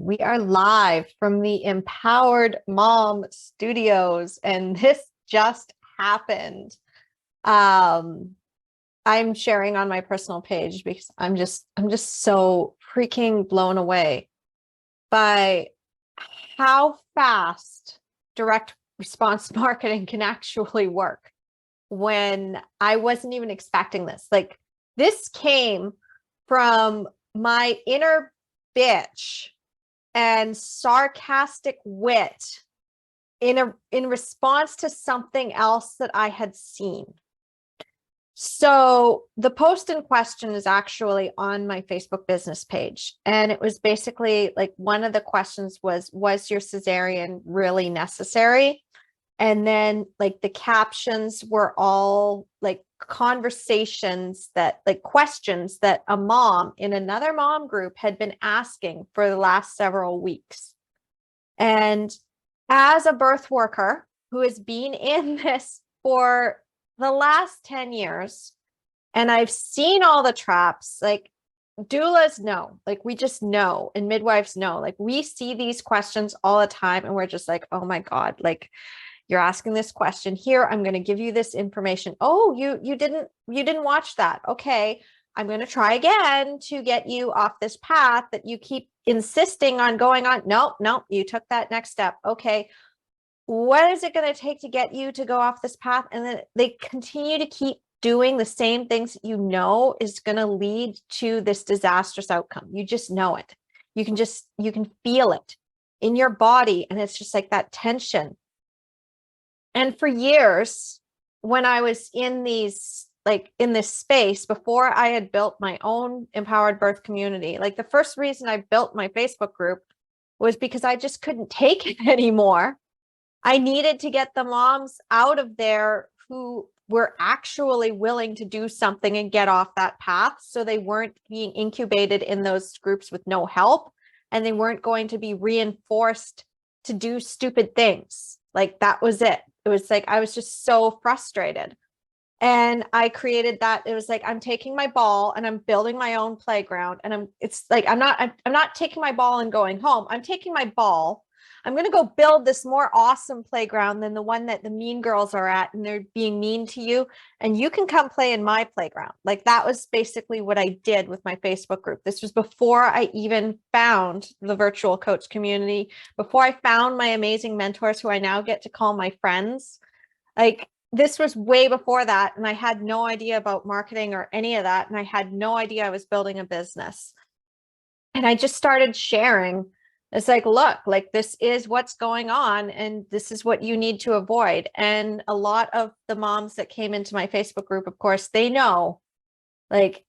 We are live from the Empowered Mom Studios, and this just happened. I'm sharing on my personal page because I'm just so freaking blown away by how fast direct response marketing can actually work when I wasn't even expecting this. Like, this came from my inner bitch and sarcastic wit in response to something else that I had seen. So the post in question is actually on my Facebook business page. And it was basically like, one of the questions was your cesarean really necessary? And then like the captions were all like conversations that, like, questions that a mom in another mom group had been asking for the last several weeks. And as a birth worker who has been in this for the last 10 years, and I've seen all the traps, like, doulas know, like, we just know, and midwives know, like, we see these questions all the time and we're just like, oh my God, like, you're asking this question here. I'm going to give you this information. Oh, you didn't watch that. Okay. I'm going to try again to get you off this path that you keep insisting on going on. Nope. You took that next step. Okay. What is it going to take to get you to go off this path? And then they continue to keep doing the same things that you know is going to lead to this disastrous outcome. You just know it. You can feel it in your body. And it's just like that tension. And for years, when I was in this space, before I had built my own empowered birth community, like, the first reason I built my Facebook group was because I just couldn't take it anymore. I needed to get the moms out of there who were actually willing to do something and get off that path, so they weren't being incubated in those groups with no help, and they weren't going to be reinforced to do stupid things. Like, that was it. It was like, I was just so frustrated. And I created that. It was like, I'm taking my ball and I'm building my own playground. And I'm not taking my ball and going home. I'm taking my ball. I'm going to go build this more awesome playground than the one that the mean girls are at, and they're being mean to you. And you can come play in my playground. Like, that was basically what I did with my Facebook group. This was before I even found the virtual coach community, before I found my amazing mentors who I now get to call my friends. Like, this was way before that. And I had no idea about marketing or any of that. And I had no idea I was building a business. And I just started sharing. It's like, look, like, this is what's going on, and this is what you need to avoid. And a lot of the moms that came into my Facebook group, of course, they know, like,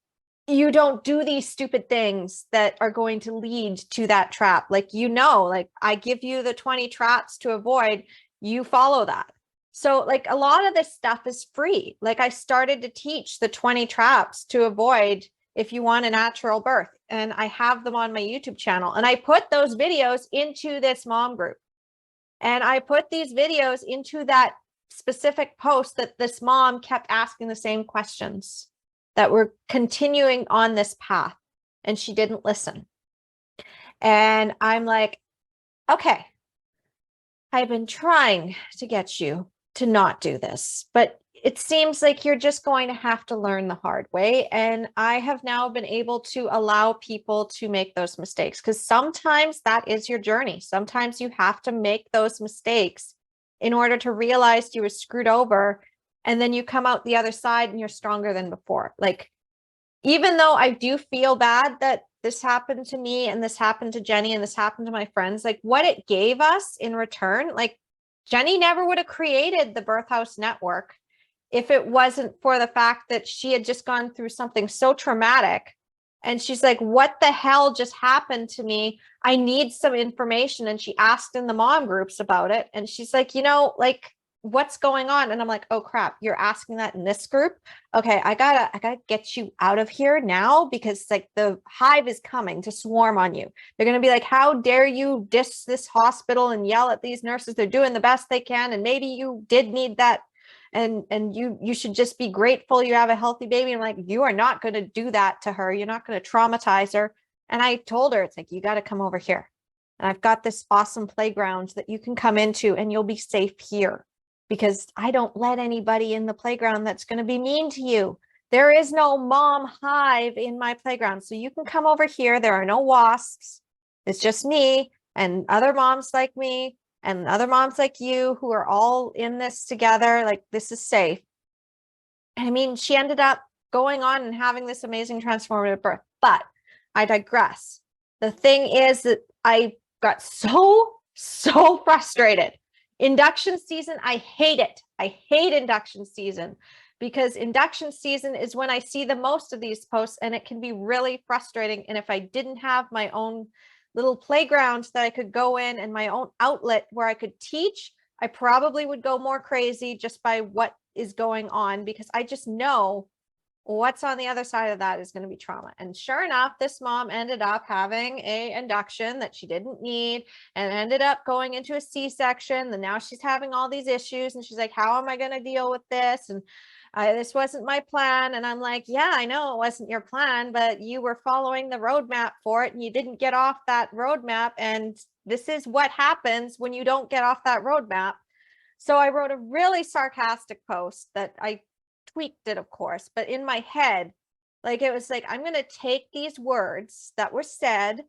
you don't do these stupid things that are going to lead to that trap. Like, like, I give you the 20 traps to avoid, you follow that. So, like, a lot of this stuff is free. Like, I started to teach the 20 traps to avoid if you want a natural birth. And I have them on my YouTube channel. And I put those videos into this mom group. And I put these videos into that specific post that this mom kept asking the same questions, that were continuing on this path. And she didn't listen. And I'm like, okay, I've been trying to get you to not do this, but it seems like you're just going to have to learn the hard way. And I have now been able to allow people to make those mistakes, because sometimes that is your journey. Sometimes you have to make those mistakes in order to realize you were screwed over. And then you come out the other side and you're stronger than before. Like, even though I do feel bad that this happened to me and this happened to Jenny and this happened to my friends, like, what it gave us in return, like, Jenny never would have created the Birth House Network if it wasn't for the fact that she had just gone through something so traumatic. And she's like, what the hell just happened to me? I need some information. And she asked in the mom groups about it. And she's like, like, what's going on? And I'm like, oh crap, you're asking that in this group? Okay, I gotta get you out of here now, because, like, the hive is coming to swarm on you. They're gonna be like, how dare you diss this hospital and yell at these nurses? They're doing the best they can, and maybe you did need that, and you should just be grateful you have a healthy baby. I'm like, you are not going to do that to her. You're not going to traumatize her. And I told her, it's like, you got to come over here. And I've got this awesome playground that you can come into and you'll be safe here because I don't let anybody in the playground that's going to be mean to you. There is no mom hive in my playground. So you can come over here. There are no wasps. It's just me and other moms like me and other moms like you who are all in this together. Like, this is safe. I mean, she ended up going on and having this amazing transformative birth, but I digress. The thing is that I got so frustrated. Induction season, I hate it. I hate induction season because induction season is when I see the most of these posts, and it can be really frustrating. And if I didn't have my own little playground that I could go in and my own outlet where I could teach, I probably would go more crazy just by what is going on, because I just know what's on the other side of that is going to be trauma. And sure enough, this mom ended up having a induction that she didn't need and ended up going into a C-section. And now she's having all these issues. And she's like, how am I going to deal with this? And this wasn't my plan. And I'm like, yeah, I know it wasn't your plan, but you were following the roadmap for it and you didn't get off that roadmap. And this is what happens when you don't get off that roadmap. So I wrote a really sarcastic post that I tweaked it, of course, but in my head, like, it was like, I'm going to take these words that were said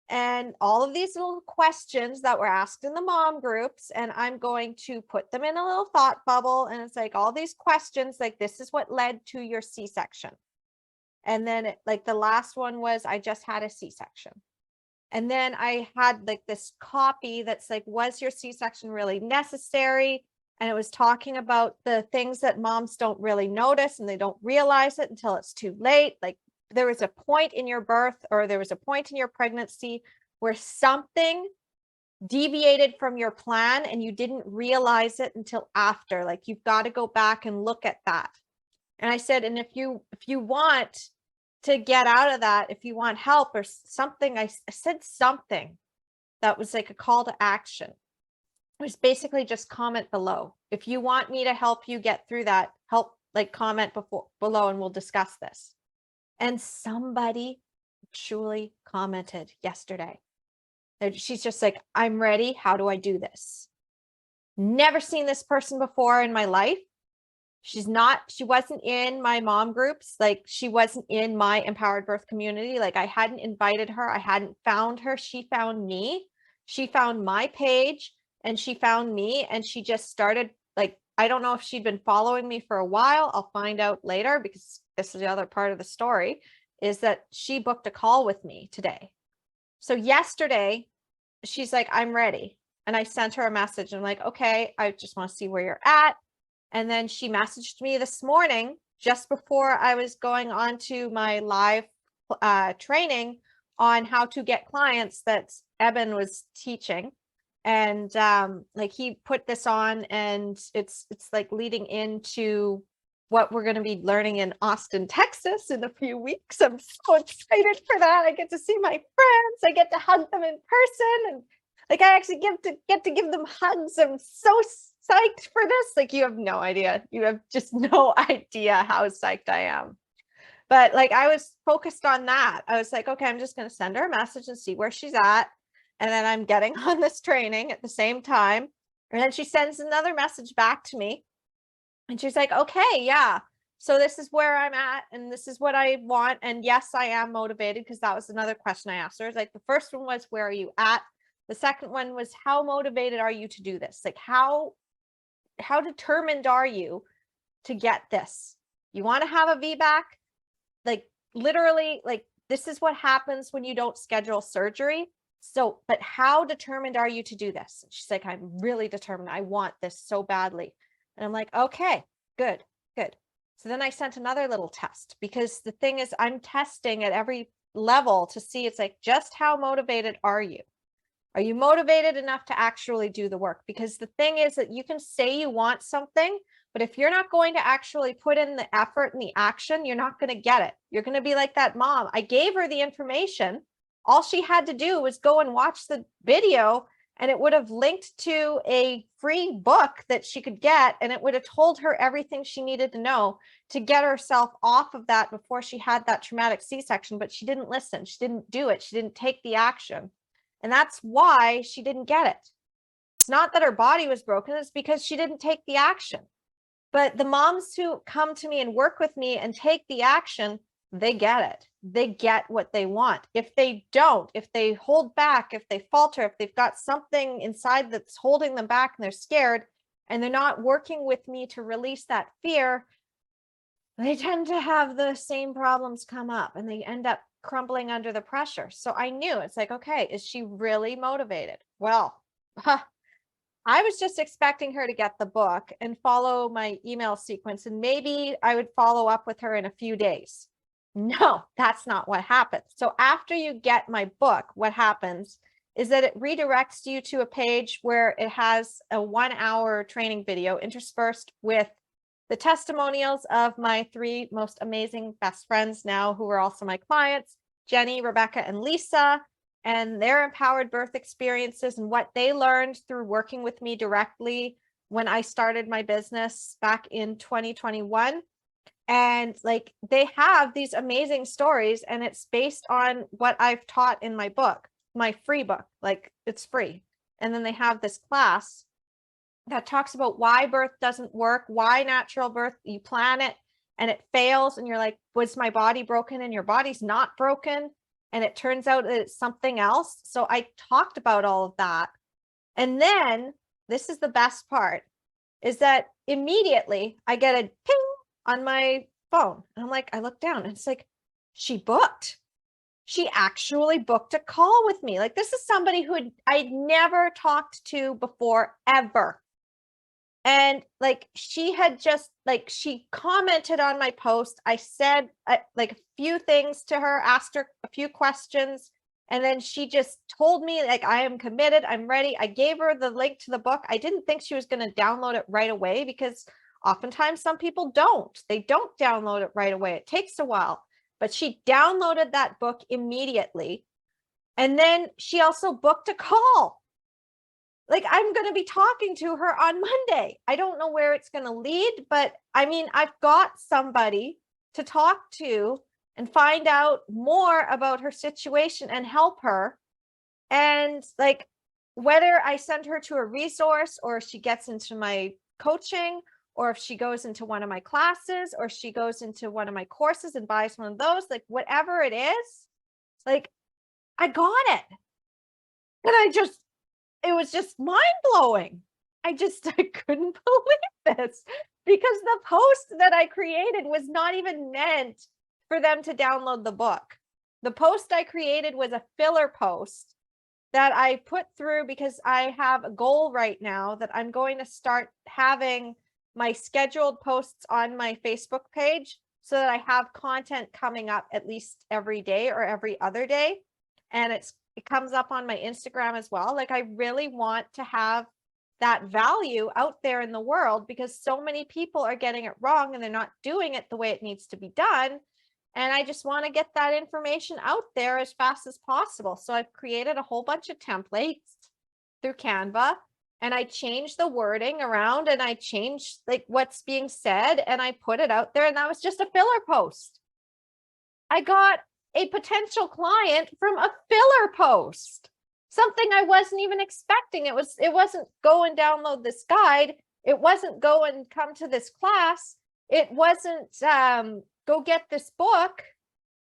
and all of these little questions that were asked in the mom groups, and I'm going to put them in a little thought bubble. And it's like all these questions, like, this is what led to your C-section. And then like the last one was, I just had a C-section. And then I had like this copy that's like, was your C-section really necessary? And it was talking about the things that moms don't really notice and they don't realize it until it's too late. Like, there was a point in your birth, or there was a point in your pregnancy where something deviated from your plan and you didn't realize it until after. Like, you've got to go back and look at that. And I said, and if you want to get out of that, if you want help or something, I said something that was like a call to action. It was basically just comment below. If you want me to help you get through that, like comment below and we'll discuss this. And somebody actually commented yesterday. She's just like, I'm ready. How do I do this? Never seen this person before in my life. She wasn't in my mom groups. Like, she wasn't in my empowered birth community. Like, I hadn't invited her. I hadn't found her. She found me. She found my page. And she found me, and she just started, like, I don't know if she'd been following me for a while. I'll find out later, because this is the other part of the story, is that she booked a call with me today. So yesterday, she's like, I'm ready. And I sent her a message. I'm like, okay, I just want to see where you're at. And then she messaged me this morning, just before I was going on to my live training on how to get clients that Eben was teaching. And like, he put this on, and it's like leading into what we're going to be learning in Austin, Texas in a few weeks. I'm so excited for that. I get to see my friends. I get to hug them in person, and like, I actually get to give them hugs. I'm so psyched for this. Like, you have no idea. You have just no idea how psyched I am. But like, I was focused on that. I was like, okay, I'm just going to send her a message and see where she's at. And then I'm getting on this training at the same time. And then she sends another message back to me. And she's like, okay, yeah. So this is where I'm at, and this is what I want. And yes, I am motivated, because that was another question I asked her. It's like, the first one was, where are you at? The second one was, how motivated are you to do this? Like, how determined are you to get this? You want to have a VBAC? Like, literally, like, this is what happens when you don't schedule surgery. So, but how determined are you to do this? And she's like, I'm really determined. I want this so badly. And I'm like, okay, good. So then I sent another little test, because the thing is, I'm testing at every level to see, it's like, just how motivated are you? Are you motivated enough to actually do the work? Because the thing is that you can say you want something, but if you're not going to actually put in the effort and the action, you're not going to get it. You're going to be like that mom. I gave her the information. All she had to do was go and watch the video, and it would have linked to a free book that she could get, and it would have told her everything she needed to know to get herself off of that before she had that traumatic C-section. But she didn't listen. She didn't do it. She didn't take the action. And that's why she didn't get it. It's not that her body was broken, it's because she didn't take the action. But the moms who come to me and work with me and take the action, they get it. They get what they want. If they don't, if they hold back, if they falter, if they've got something inside that's holding them back and they're scared and they're not working with me to release that fear, they tend to have the same problems come up and they end up crumbling under the pressure. So I knew, it's like, okay, is she really motivated? Well, I was just expecting her to get the book and follow my email sequence, and maybe I would follow up with her in a few days. No, that's not what happened. So after you get my book, what happens is that it redirects you to a page where it has a 1-hour training video interspersed with the testimonials of my 3 most amazing best friends now, who are also my clients, Jenny, Rebecca, and Lisa, and their empowered birth experiences and what they learned through working with me directly when I started my business back in 2021. And like, they have these amazing stories, and it's based on what I've taught in my book, my free book, like it's free. And then they have this class that talks about why birth doesn't work, why natural birth, you plan it and it fails. And you're like, was my body broken? And your body's not broken. And it turns out that it's something else. So I talked about all of that. And then this is the best part, is that immediately I get a ping on my phone. And I'm like, I look down and it's like, she actually booked a call with me. Like, this is somebody who I'd never talked to before, ever. And like, she had just like, she commented on my post. I said like a few things to her, asked her a few questions. And then she just told me, like, I am committed, I'm ready. I gave her the link to the book. I didn't think she was going to download it right away, because oftentimes some people don't. They don't download it right away. It takes a while. But she downloaded that book immediately. And then she also booked a call. Like, I'm going to be talking to her on Monday. I don't know where it's going to lead, but I mean, I've got somebody to talk to and find out more about her situation and help her. And like, whether I send her to a resource, or she gets into my coaching, or if she goes into one of my classes, or she goes into one of my courses and buys one of those, like whatever it is, like, I got it. And it was just mind blowing. I couldn't believe this, because the post that I created was not even meant for them to download the book. The post I created was a filler post that I put through because I have a goal right now that I'm going to start having my scheduled posts on my Facebook page, so that I have content coming up at least every day or every other day. And it comes up on my Instagram as well. Like, I really want to have that value out there in the world, because so many people are getting it wrong and they're not doing it the way it needs to be done. And I just want to get that information out there as fast as possible. So I've created a whole bunch of templates through Canva, and I changed the wording around, and I changed like what's being said, and I put it out there, and that was just a filler post. I got a potential client from a filler post, something I wasn't even expecting. It wasn't go and download this guide. It wasn't go and come to this class. It wasn't go get this book.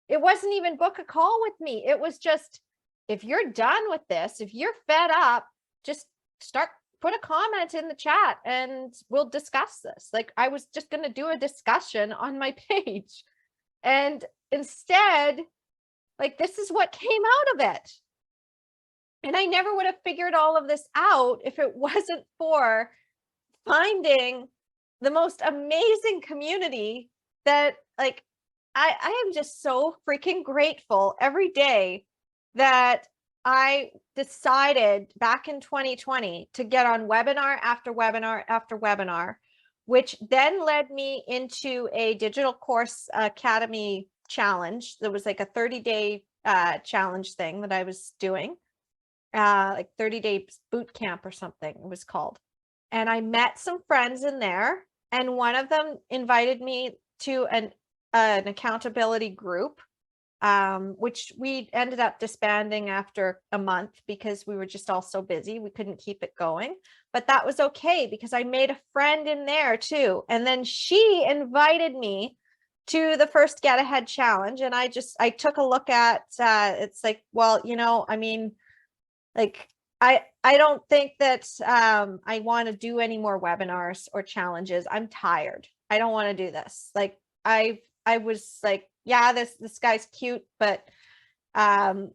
It wasn't even book a call with me. It was just, if you're done with this, if you're fed up, just put a comment in the chat and we'll discuss this. Like, I was just going to do a discussion on my page. And instead, like, this is what came out of it. And I never would have figured all of this out if it wasn't for finding the most amazing community that, like, I am just so freaking grateful every day that I decided back in 2020 to get on webinar after webinar after webinar, which then led me into a digital course academy challenge. There was like a 30-day challenge thing that I was doing, like 30-day boot camp or something it was called. And I met some friends in there, and one of them invited me to an accountability group which we ended up disbanding after a month because we were just all so busy. We couldn't keep it going, but that was okay because I made a friend in there too. And then she invited me to the first Get Ahead challenge. And I took a look at, it's like, well, I mean, like, I don't think that I want to do any more webinars or challenges. I'm tired. I don't want to do this. Like, I was like, yeah, this guy's cute, but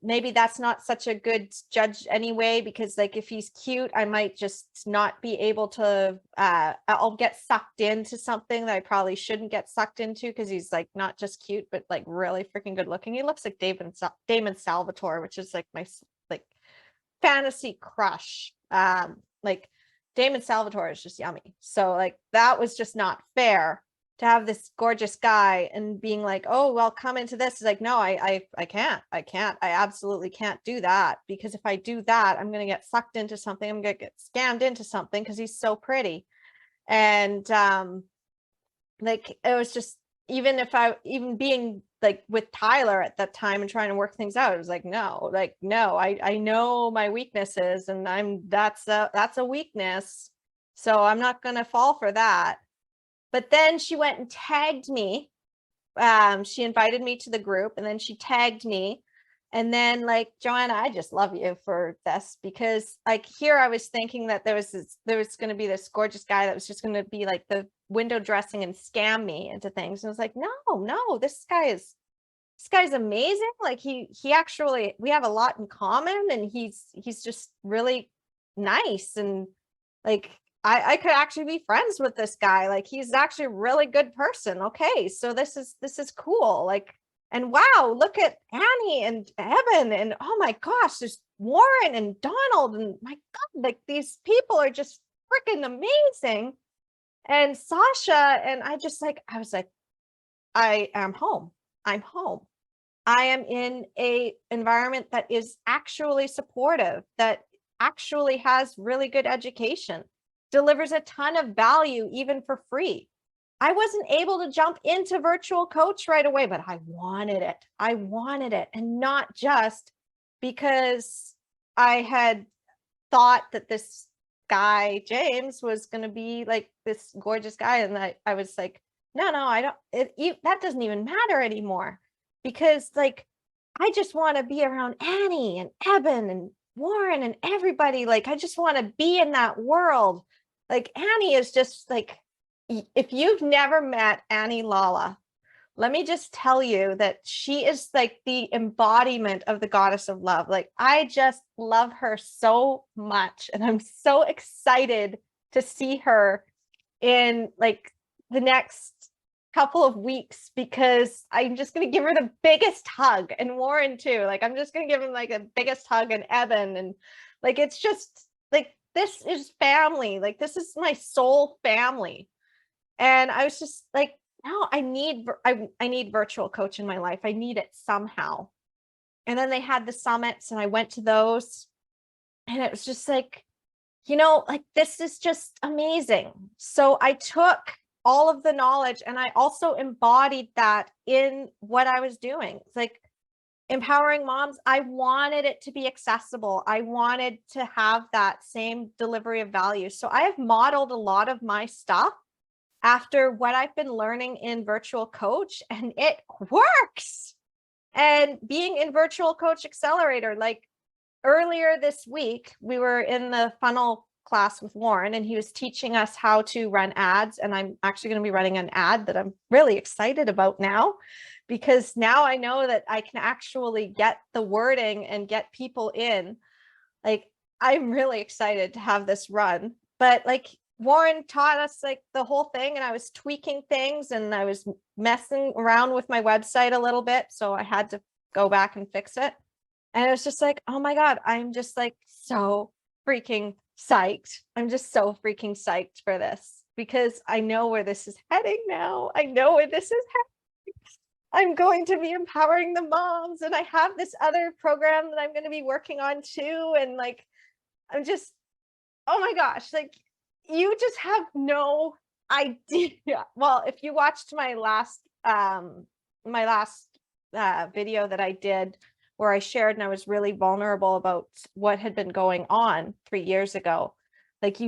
maybe that's not such a good judge anyway, because like if he's cute, I might just not be able to I'll get sucked into something that I probably shouldn't get sucked into, because he's like not just cute, but like really freaking good looking. He looks like Damon Salvatore, which is like my like fantasy crush. Like Damon Salvatore is just yummy. So like that was just not fair to have this gorgeous guy and being like, oh, well, come into this. Is like, no, I can't. I absolutely can't do that, because if I do that, I'm going to get sucked into something. I'm going to get scammed into something because he's so pretty. And like, it was just, even being like with Tyler at that time and trying to work things out, it was like, no, I know my weaknesses, and that's a weakness. So I'm not going to fall for that. But then she went and tagged me. She invited me to the group, and then she tagged me. And then like, Joanna, I just love you for this, because like here I was thinking that there was going to be this gorgeous guy that was just going to be like the window dressing and scam me into things. And I was like, no, this guy's amazing. Like he actually, we have a lot in common, and he's just really nice. And like, I could actually be friends with this guy. Like he's actually a really good person. Okay, so this is cool. Like, and wow, look at Annie and Evan, and oh my gosh, there's Warren and Donald, and my God, like these people are just freaking amazing. And Sasha, and I was like, I am home. I'm home. I am in a environment that is actually supportive, that actually has really good education, delivers a ton of value, even for free. I wasn't able to jump into virtual coach right away, but I wanted it. And not just because I had thought that this guy, James, was going to be like this gorgeous guy. And I was like, no, I don't, that doesn't even matter anymore, because like, I just want to be around Annie and Evan and Warren and everybody. Like, I just want to be in that world. Like Annie is just like, if you've never met Annie Lala, let me just tell you that she is like the embodiment of the goddess of love. Like, I just love her so much. And I'm so excited to see her in like the next couple of weeks, because I'm just going to give her the biggest hug, and Warren too. Like, I'm just going to give him like the biggest hug, and Evan, and like, it's just like, this is family. Like, this is my soul family. And I was just like, no, I need virtual coach in my life. I need it somehow. And then they had the summits, and I went to those, and it was just like, like, this is just amazing. So I took all of the knowledge, and I also embodied that in what I was doing. It's like empowering moms. I wanted it to be accessible. I wanted to have that same delivery of value. So I have modeled a lot of my stuff after what I've been learning in virtual coach, and it works. And being in virtual coach accelerator, like earlier this week, we were in the funnel class with Warren, and he was teaching us how to run ads. And I'm actually going to be running an ad that I'm really excited about now, because now I know that I can actually get the wording and get people in. Like, I'm really excited to have this run. But like, Warren taught us like the whole thing, and I was tweaking things, and I was messing around with my website a little bit. So I had to go back and fix it. And it was just like, oh my God, I'm just like so freaking psyched. I'm just so freaking psyched for this, because I know where this is heading now. I know where this is heading. I'm going to be empowering the moms, and I have this other program that I'm going to be working on too. And like, I'm just, oh my gosh, like, you just have no idea. Well, if you watched my last video that I did where I shared and I was really vulnerable about what had been going on 3 years ago. Like,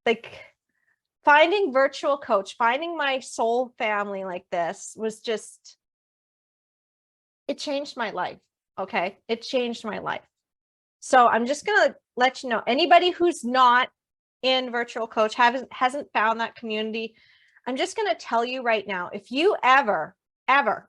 like finding virtual coach, finding my soul family like this was just, it changed my life. Okay. It changed my life. So I'm just going to let you know, anybody who's not in virtual coach, hasn't found that community, I'm just going to tell you right now, if you ever,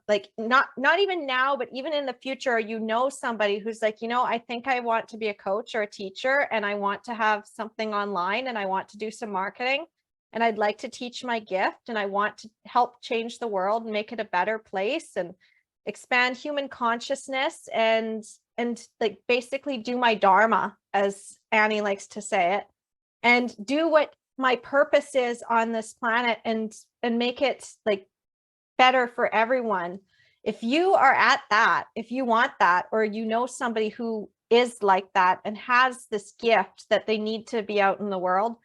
like not even now, but even in the future, you know, somebody who's like, you know, I think I want to be a coach or a teacher, and I want to have something online, and I want to do some marketing, and I'd like to teach my gift, and I want to help change the world and make it a better place and expand human consciousness and like basically do my dharma, as Annie likes to say it, and do what my purpose is on this planet and make it like better for everyone. If you are at that, if you want that, or you know somebody who is like that and has this gift that they need to be out in the world,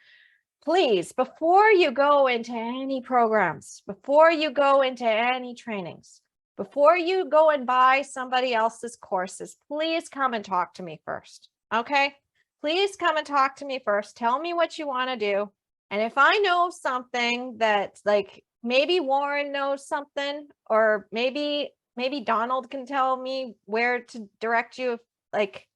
please, before you go into any programs, before you go into any trainings, before you go and buy somebody else's courses, please come and talk to me first. Okay? Please come and talk to me first. Tell me what you want to do. And if I know something that, like, maybe Warren knows something, or maybe Donald can tell me where to direct you, like,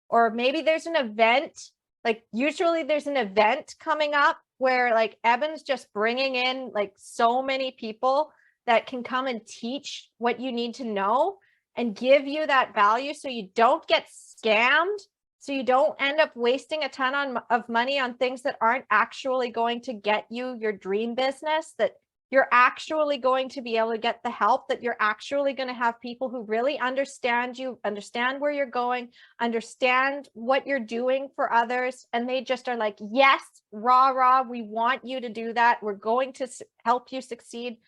or maybe there's an event, like usually there's an event coming up where like Evan's just bringing in like so many people that can come and teach what you need to know and give you that value so you don't get scammed, so you don't end up wasting a ton of money on things that aren't actually going to get you your dream business, that you're actually going to be able to get the help, that you're actually going to have people who really understand you, understand where you're going, understand what you're doing for others. And they just are like, yes, rah, we want you to do that. We're going to help you succeed.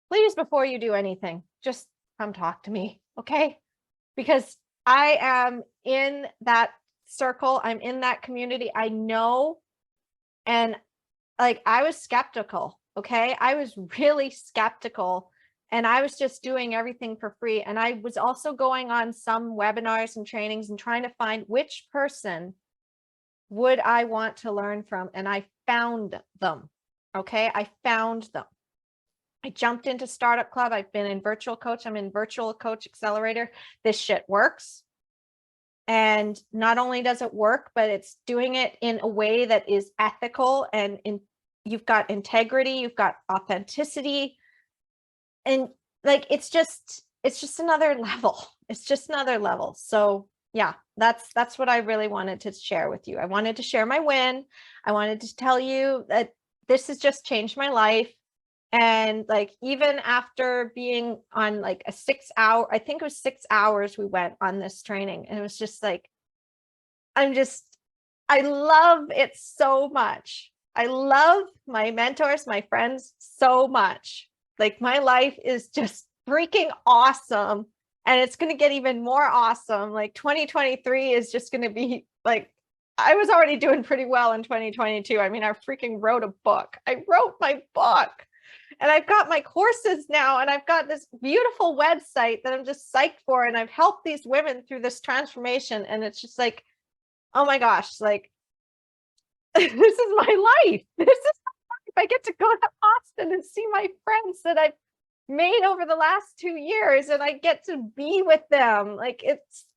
Please, before you do anything, just come talk to me, okay? Because I am in that circle. I'm in that community. I know. And like, I was skeptical. Okay. I was really skeptical, and I was just doing everything for free. And I was also going on some webinars and trainings and trying to find which person would I want to learn from. And I found them. Okay. I found them. I jumped into Startup Club. I've been in Virtual Coach. I'm in Virtual Coach Accelerator. This shit works. And not only does it work, but it's doing it in a way that is ethical, and you've got integrity, you've got authenticity, and like, it's just another level. It's just another level. So yeah, that's what I really wanted to share with you. I wanted to share my win. I wanted to tell you that this has just changed my life. And like, even after being on like a 6 hour, I think it was 6 hours we went on this training, and it was just like, I love it so much. I love my mentors, my friends so much. Like, my life is just freaking awesome. And it's going to get even more awesome. Like, 2023 is just going to be like, I was already doing pretty well in 2022. I mean, I freaking wrote a book. I wrote my book. And I've got my courses now, and I've got this beautiful website that I'm just psyched for. And I've helped these women through this transformation. And it's just like, oh my gosh, like, this is my life. This is my life. I get to go to Austin and see my friends that I've made over the last 2 years, and I get to be with them. Like,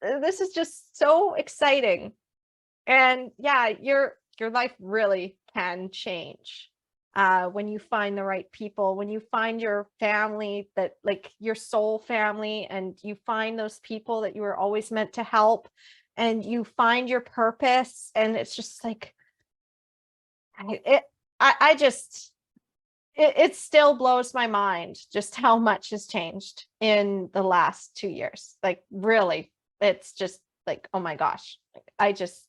this is just so exciting. And yeah, your life really can change when you find the right people, when you find your family, that like your soul family, and you find those people that you were always meant to help, and you find your purpose. And it's just like, it still blows my mind just how much has changed in the last 2 years. Like, really, it's just like, oh my gosh, like, I just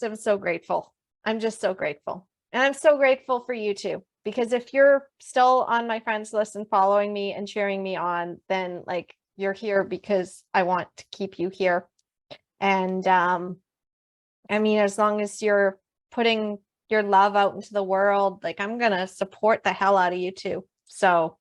am so grateful. I'm just so grateful. And I'm so grateful for you too, because if you're still on my friends list and following me and cheering me on, then like, you're here because I want to keep you here. And I mean, as long as you're putting your love out into the world, like, I'm going to support the hell out of you too. So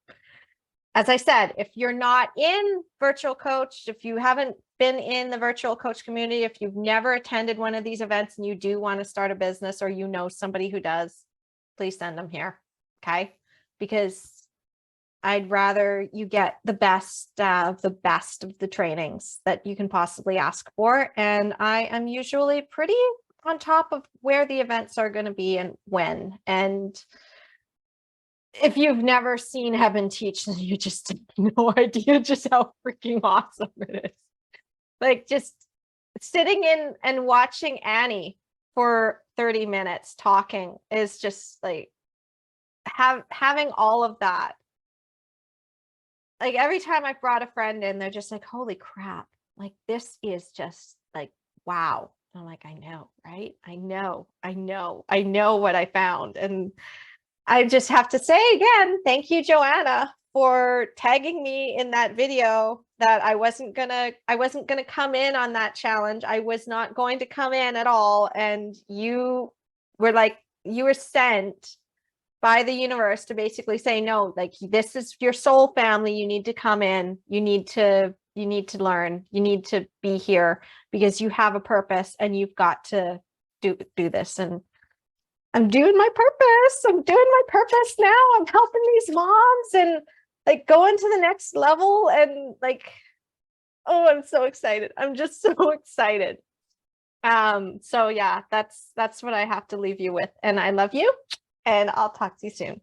as I said, if you're not in virtual coach, if you haven't been in the virtual coach community, if you've never attended one of these events and you do want to start a business, or you know somebody who does, please send them here. Okay. Because I'd rather you get the best of the trainings that you can possibly ask for. And I am usually pretty on top of where the events are going to be and when. And if you've never seen Heaven teach, then you just have no idea just how freaking awesome it is. Like, just sitting in and watching Annie for 30 minutes talking is just like having all of that. Like, every time I've brought a friend in, they're just like, holy crap, like, this is just like, wow. I'm like, I know, right? I know what I found. And I just have to say again, thank you, Joanna, for tagging me in that video that I wasn't gonna come in on that challenge. I was not going to come in at all. And you were sent by the universe to basically say, no, like, this is your soul family. You need to come in. You need to learn. You need to be here because you have a purpose and you've got to do this. And I'm doing my purpose. I'm doing my purpose now. I'm helping these moms and like going to the next level. And like, oh, I'm so excited. I'm just so excited. So yeah, that's what I have to leave you with. And I love you, and I'll talk to you soon.